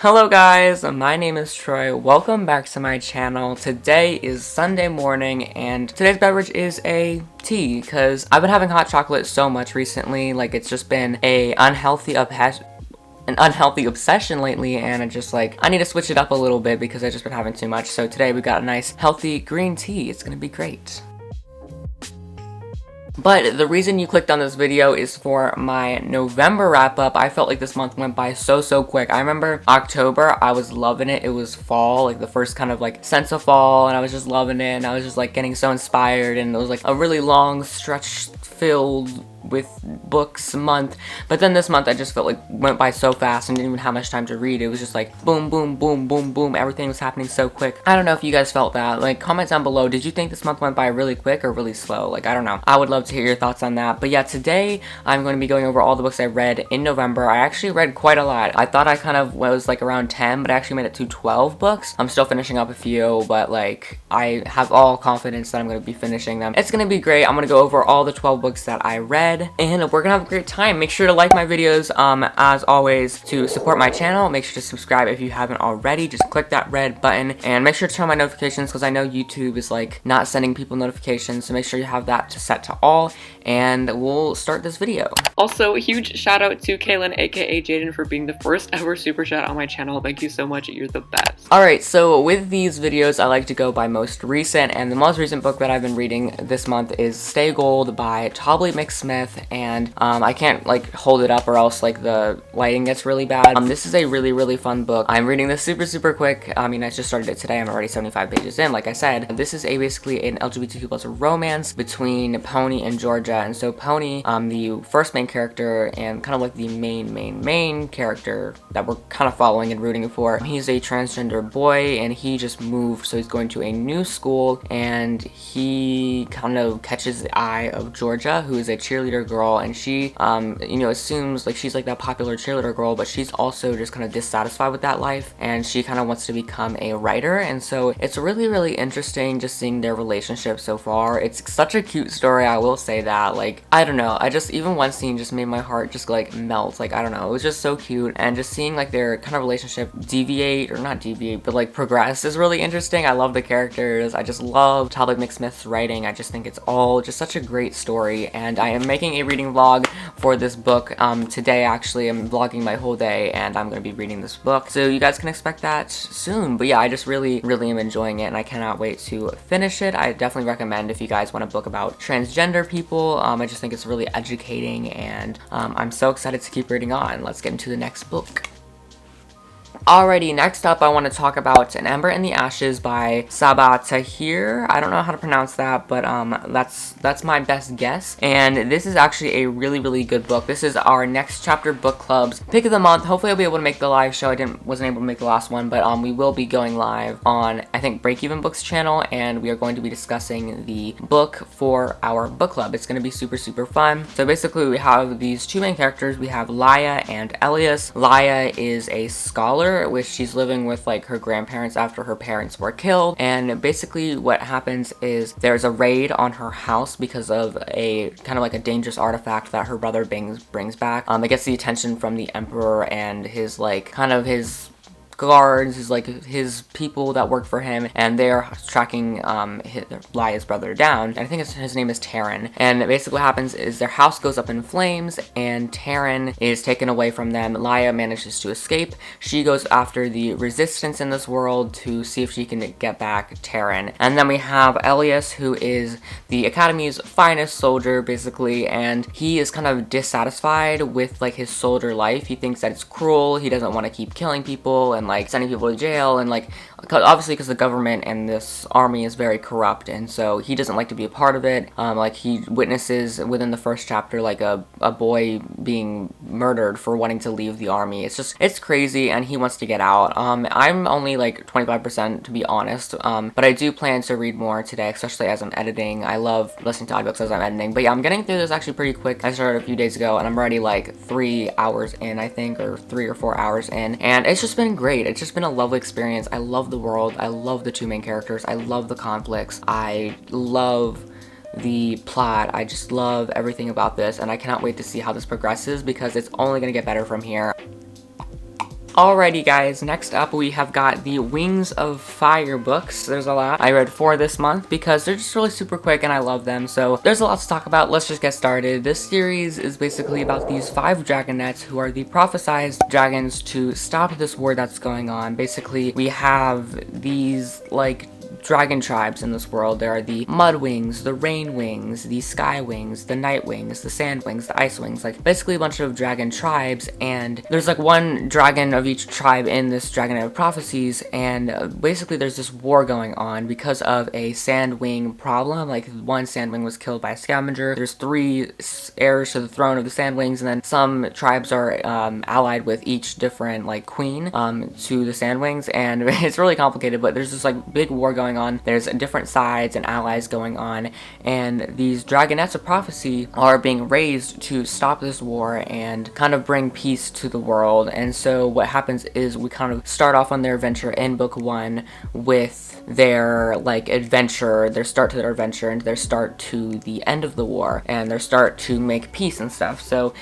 Hello guys, my name is Troy. Welcome back to my channel. Today is Sunday morning and today's beverage is a tea because I've been having hot chocolate so much recently. Like it's just been an unhealthy obsession lately, and I need to switch it up a little bit because I've just been having too much. So today we got a nice healthy green tea. It's gonna be great. But the reason you clicked on this video is for my November wrap-up. I felt like this month went by so quick. I remember October, I was loving it. It was fall, like the first kind of like sense of fall, and I was just loving it, and I was just like getting so inspired, and it was like a really long stretch filled with books month. But then this month I just felt like went by so fast and didn't even have much time to read. It was just like boom, boom, boom, boom, boom. Everything was happening so quick. I don't know if you guys felt that. Like, comment down below. Did you think this month went by really quick or really slow? Like, I don't know. I would love to hear your thoughts on that. But yeah, today I'm going to be going over all the books I read in November. I actually read quite a lot. I thought I kind of was like around 10, but I actually made it to 12 books. I'm still finishing up a few, but like I have all confidence that I'm going to be finishing them. It's going to be great. I'm going to go over all the 12 books that I read, and we're gonna have a great time. Make sure to like my videos, as always, to support my channel. Make sure to subscribe if you haven't already. Just click that red button, and make sure to turn on my notifications because I know YouTube is like not sending people notifications, so make sure you have that to set to all, and we'll start this video. Also, a huge shout out to Kaylin, aka Jaden, for being the first ever super chat on my channel. Thank you so much, you're the best. Alright, so with these videos, I like to go by most recent, and the most recent book that I've been reading this month is Stay Gold by Fablehaven, and I can't like hold it up or else like the lighting gets really bad. This is a really fun book. I'm reading this super quick. I mean, I just started it today. I'm already 75 pages in, like I said. This is basically an LGBTQ plus romance between Pony and Georgia. And so Pony, the first main character and kind of like the main character that we're kind of following and rooting for, he's a transgender boy and he just moved, so he's going to a new school, and he kind of catches the eye of Georgia, who is a cheerleader girl, and she assumes like she's like that popular cheerleader girl, but she's also just kind of dissatisfied with that life, and she kind of wants to become a writer. And so it's really interesting just seeing their relationship so far. It's such a cute story, I will say that. Like, I don't know, even one scene just made my heart just like melt. Like, I don't know, it was just so cute, and just seeing like their kind of relationship not deviate, but like progress is really interesting. I love the characters. I just love Talia McSmith's writing. I just think it's all just such a great story, and I am making a reading vlog for this book today. Actually, I'm vlogging my whole day and I'm going to be reading this book, so you guys can expect that soon. But yeah, I just really am enjoying it, and I cannot wait to finish it. I definitely recommend if you guys want a book about transgender people. I just think it's really educating, and I'm so excited to keep reading on. Let's get into the next book. Alrighty, next up I want to talk about An Ember in the Ashes by Fablehaven. I don't know how to pronounce that, but that's my best guess. And this is actually a really good book. This is our next chapter book club's pick of the month. Hopefully I'll be able to make the live show. Wasn't able to make the last one, but we will be going live on, I think, Breakeven Books channel, and we are going to be discussing the book for our book club. It's going to be super fun. So basically we have these two main characters. We have Laia and Elias. Laia is a scholar, which she's living with like her grandparents after her parents were killed, and basically what happens is there's a raid on her house because of a kind of like a dangerous artifact that her brother brings back. It gets the attention from the Emperor and his like kind of his guards, his people that work for him, and they're tracking Laia's brother down, and I think his name is Taryn. And basically what happens is their house goes up in flames and Taryn is taken away from them. Laia manages to escape. She goes after the resistance in this world to see if she can get back Taryn. And then we have Elias, who is the Academy's finest soldier basically, and he is kind of dissatisfied with like his soldier life. He thinks that it's cruel. He doesn't want to keep killing people and like sending people to jail, and like obviously because the government and this army is very corrupt, and so he doesn't like to be a part of it. Like he witnesses within the first chapter like a boy being murdered for wanting to leave the army. It's crazy, and he wants to get out. I'm only like 25% to be honest, but I do plan to read more today, especially as I'm editing. I love listening to audiobooks as I'm editing. But yeah, I'm getting through this actually pretty quick. I started a few days ago and I'm already like 3 hours in, I think, or 3 or 4 hours in, and it's just been great. It's just been a lovely experience. I love the world. I love the two main characters. I love the conflicts. I love the plot. I just love everything about this, and I cannot wait to see how this progresses because it's only going to get better from here. Alrighty guys, next up we have got the Wings of Fire books. There's a lot. I read 4 this month because they're just really super quick and I love them. So there's a lot to talk about. Let's just get started. This series is basically about these 5 dragonets who are the prophesized dragons to stop this war that's going on. Basically, we have these like dragon tribes in this world. There are the Mud Wings, the Rain Wings, the Sky Wings, the Night Wings, the Sand Wings, the Ice Wings, like basically a bunch of dragon tribes, and there's like one dragon of each tribe in this Dragonet of Prophecies, and basically there's this war going on because of a Sand Wing problem. Like one Sand Wing was killed by a scavenger. There's 3 heirs to the throne of the Sand Wings, and then some tribes are allied with each different like queen to the Sand Wings, and it's really complicated, but there's this like big war going on. There's different sides and allies going on, and these Dragonets of Prophecy are being raised to stop this war and kind of bring peace to the world. And so what happens is we kind of start off on their adventure in book 1 with their like adventure, their start to their adventure, and their start to the end of the war, and their start to make peace and stuff. So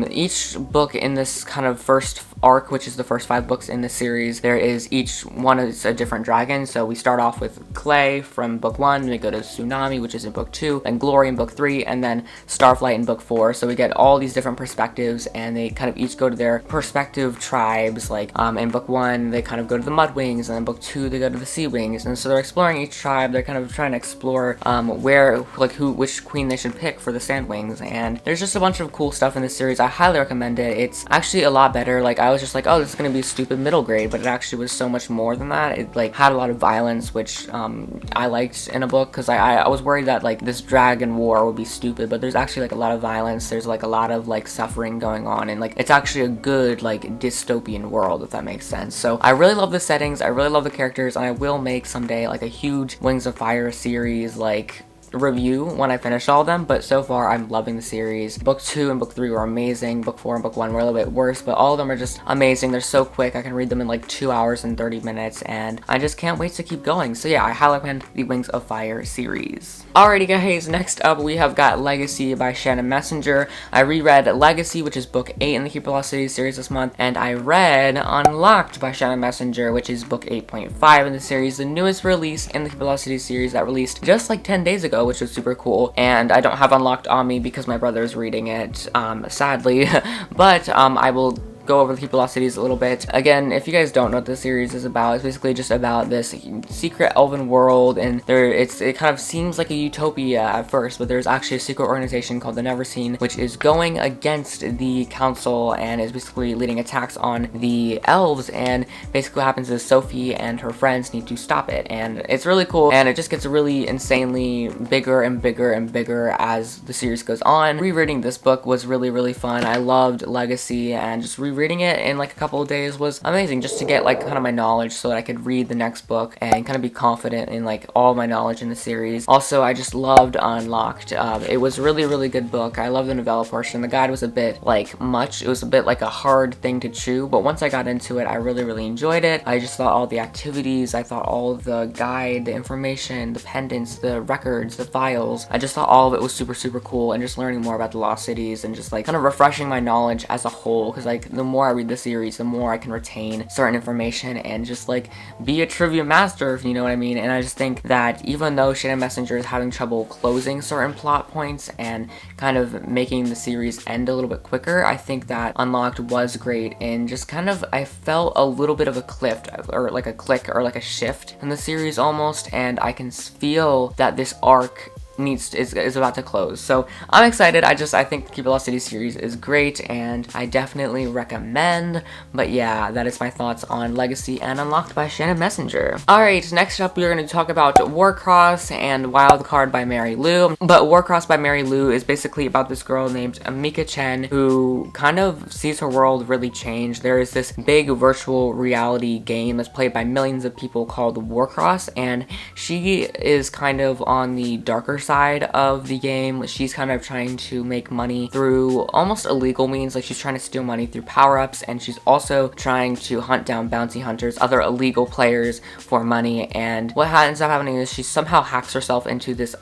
each book in this kind of first arc, which is the first 5 books in the series, there is each one is a different dragon. So we start off with Clay from book 1, we go to Tsunami, which is in book 2, then Glory in book 3, and then Starflight in book 4. So we get all these different perspectives, and they kind of each go to their perspective tribes. Like in book 1 they kind of go to the Mud Wings, and in book 2 they go to the Sea Wings, and so they're exploring each tribe. They're kind of trying to explore which queen they should pick for the Sand Wings, and there's just a bunch of cool stuff in this series. I highly recommend it. It's actually a lot better. Like I was just like, oh, this is gonna be a stupid middle grade, but it actually was so much more than that. It like had a lot of violence, which I liked in a book, because I was worried that like this dragon war would be stupid, but there's actually like a lot of violence. There's like a lot of like suffering going on, and like it's actually a good like dystopian world, if that makes sense. So I really love the settings, I really love the characters, and I will make someday like a huge Wings of Fire series like review when I finish all of them. But so far I'm loving the series. Book 2 and book 3 were amazing. Book 4 and book 1 were a little bit worse, but all of them are just amazing. They're so quick. I can read them in like 2 hours and 30 minutes, and I just can't wait to keep going. So yeah, I highly recommend the Wings of Fire series. Alrighty guys, next up we have got Legacy by Shannon Messenger. I reread Legacy, which is book 8 in the Keep Velocity series this month, and I read Unlocked by Shannon Messenger, which is book 8.5 in the series, the newest release in the Keep Velocity series that released just like 10 days ago, which was super cool. And I don't have Unlocked on me because my brother is reading it, sadly, but I will go over the Keep Velocities a little bit. Again, if you guys don't know what the series is about, it's basically just about this secret elven world, and it kind of seems like a utopia at first, but there's actually a secret organization called the Neverseen, which is going against the council and is basically leading attacks on the elves. And basically what happens is Sophie and her friends need to stop it, and it's really cool, and it just gets really insanely bigger and bigger and bigger as the series goes on. Rereading this book was really, really fun. I loved Legacy, and just reading it in like a couple of days was amazing, just to get like kind of my knowledge so that I could read the next book and kind of be confident in like all my knowledge in the series. Also, I just loved Unlocked. It was a really, really good book. I love the novella portion. The guide was a bit like much. It was a bit like a hard thing to chew, but once I got into it, I really, really enjoyed it. I just thought all the activities, I thought all of the guide, the information, the pendants, the records, the files, I just thought all of it was super, super cool, and just learning more about the Lost Cities and just like kind of refreshing my knowledge as a whole, because like the more I read the series, the more I can retain certain information and just like be a trivia master, if you know what I mean. And I just think that even though Shannon Messenger is having trouble closing certain plot points and kind of making the series end a little bit quicker, I think that Unlocked was great, and just kind of I felt a little bit of a cliff, or like a click, or like a shift in the series almost, and I can feel that this arc is about to close. So I'm excited. I think the Keep Velocity series is great, and I definitely recommend. But yeah, that is my thoughts on Legacy and Unlocked by Shannon Messenger. Alright, next up we're going to talk about Warcross and Wildcard by Mary Lou. But Warcross by Mary Lou is basically about this girl named Mika Chen who kind of sees her world really change. There is this big virtual reality game that's played by millions of people called Warcross, and she is kind of on the darker side of the game. She's kind of trying to make money through almost illegal means, like she's trying to steal money through power-ups, and she's also trying to hunt down bounty hunters, other illegal players, for money. And what ends up happening is she somehow hacks herself into this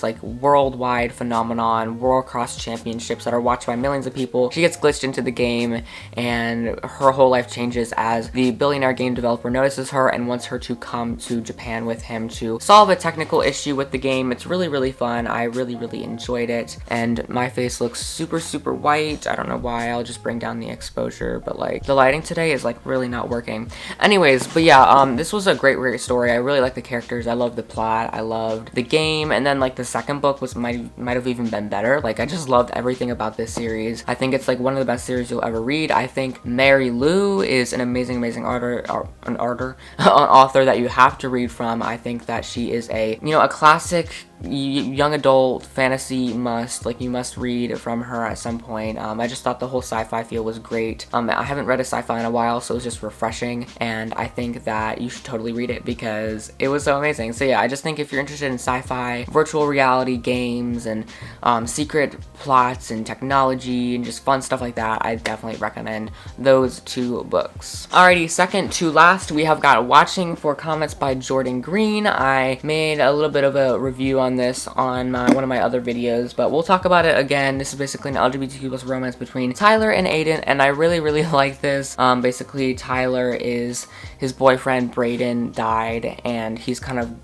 like worldwide phenomenon, Warcross championships that are watched by millions of people. She gets glitched into the game, and her whole life changes as the billionaire game developer notices her and wants her to come to Japan with him to solve a technical issue with the game. It's really, really fun. I really, really enjoyed it, and my face looks super, super white. I don't know why. I'll just bring down the exposure, but like the lighting today is like really not working. Anyways, but yeah, this was a great story. I really like the characters. I love the plot. I loved the game, and then like the second book was might have even been better. Like I just loved everything about this series. I think it's like one of the best series you'll ever read. I think Mary Lou is an amazing an author that you have to read from. I think that she is a classic young adult fantasy must. Like you must read from her at some point. I just thought the whole sci-fi feel was great. I haven't read a sci-fi in a while, so it was just refreshing, and I think that you should totally read it because it was so amazing. So yeah, I just think if you're interested in sci-fi, virtual reality games, and secret plots and technology and just fun stuff like that, I definitely recommend those two books. Alrighty, second to last, we have got Watching for Comments by Jordan Green. I made a little bit of a review on this on one of my other videos, but we'll talk about it again. This is basically an LGBTQ plus romance between Tyler and Aiden, and I really like this. Basically, Tyler is his boyfriend Brayden died, and he's kind of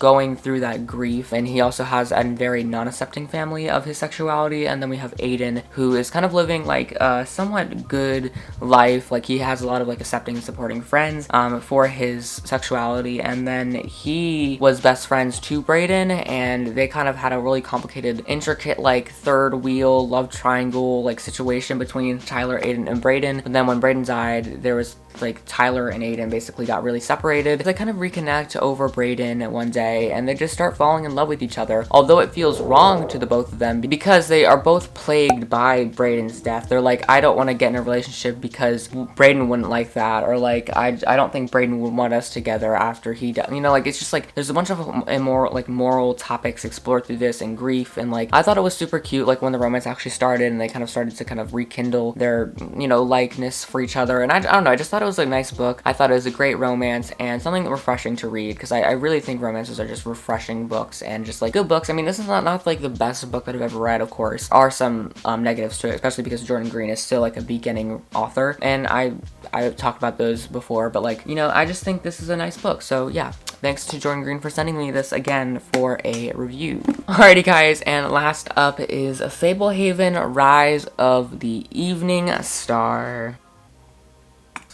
going through that grief, and he also has a very non-accepting family of his sexuality. And then we have Aiden, who is kind of living like a somewhat good life. Like he has a lot of like accepting and supporting friends for his sexuality, and then he was best friends to Brayden, and they kind of had a really complicated, intricate like third wheel love triangle like situation between Tyler, Aiden, and Brayden. But then when Brayden died, there was like Tyler and Aiden basically got really separated. They kind of reconnect over Brayden one day, and they just start falling in love with each other, although it feels wrong to the both of them because they are both plagued by Brayden's death. They're like, I don't want to get in a relationship because Brayden wouldn't like that, or like I don't think Brayden would want us together after he died. Like it's just like there's a bunch of moral topics explored through this, and grief, and like I thought it was super cute like when the romance actually started and they kind of started to kind of rekindle their likeness for each other. And I don't know, I just thought it was a nice book. I thought it was a great romance and something refreshing to read, because I really think romances are just refreshing books and just like good books. I mean, this is not like the best book that I've ever read, of course. There are some negatives to it, especially because Jordan Green is still like a beginning author, and I talked about those before, but like, I just think this is a nice book. So yeah, thanks to Jordan Green for sending me this again for a review. Alrighty guys, and last up is Fablehaven, Rise of the Evening Star.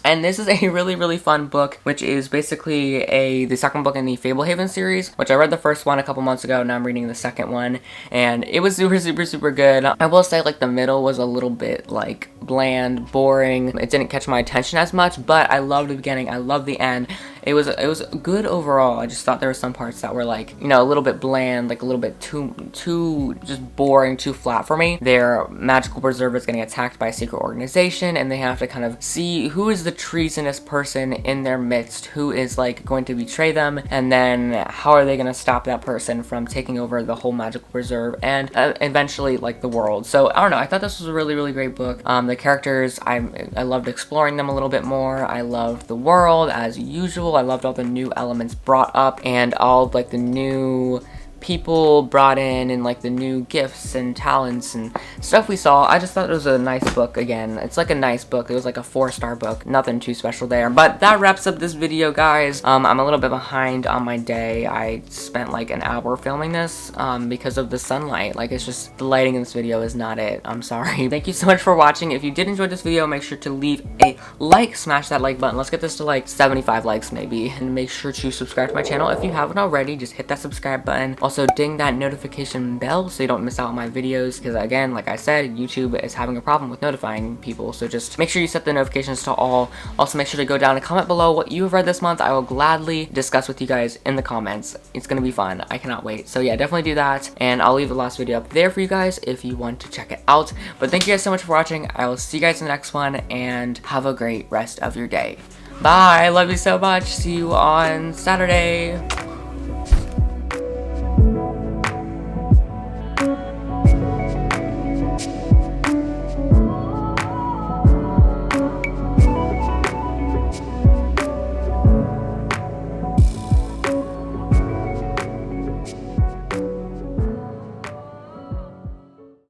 And this is a really fun book, which is basically the second book in the Fablehaven series, which I read the first one a couple months ago. Now I'm reading the second one, and it was super good. I will say like the middle was a little bit like bland, boring. It didn't catch my attention as much, but I loved the beginning. I loved the end. It was good overall. I just thought there were some parts that were like, a little bit bland, like a little bit too just boring, too flat for me. Their magical preserver is getting attacked by a secret organization, and they have to kind of see who is the treasonous person in their midst, who is like going to betray them, and then how are they going to stop that person from taking over the whole magical preserve and eventually like the world. So I don't know, I thought this was a really great book. The characters, I loved exploring them a little bit more. I loved the world as usual. I loved all the new elements brought up and all like the new people brought in and like the new gifts and talents and stuff we saw. I just thought it was a nice book. Again, it's like a nice book. It was like a 4-star book. Nothing too special there. But that wraps up this video, guys. I'm a little bit behind on my day. I spent like an hour filming this because of the sunlight. Like it's just the lighting in this video is not it. I'm sorry. Thank you so much for watching. If you did enjoy this video, make sure to leave a like. Smash that like button. Let's get this to like 75 likes maybe. And make sure to subscribe to my channel if you haven't already. Just hit that subscribe button. Also, ding that notification bell so you don't miss out on my videos, because again, like I said, YouTube is having a problem with notifying people, so just make sure you set the notifications to all. Also, make sure to go down and comment below what you have read this month. I will gladly discuss with you guys in the comments. It's gonna be fun. I cannot wait. So yeah, definitely do that, and I'll leave the last video up there for you guys if you want to check it out. But thank you guys so much for watching. I will see you guys in the next one, and have a great rest of your day. Bye. I love you so much. See you on Saturday.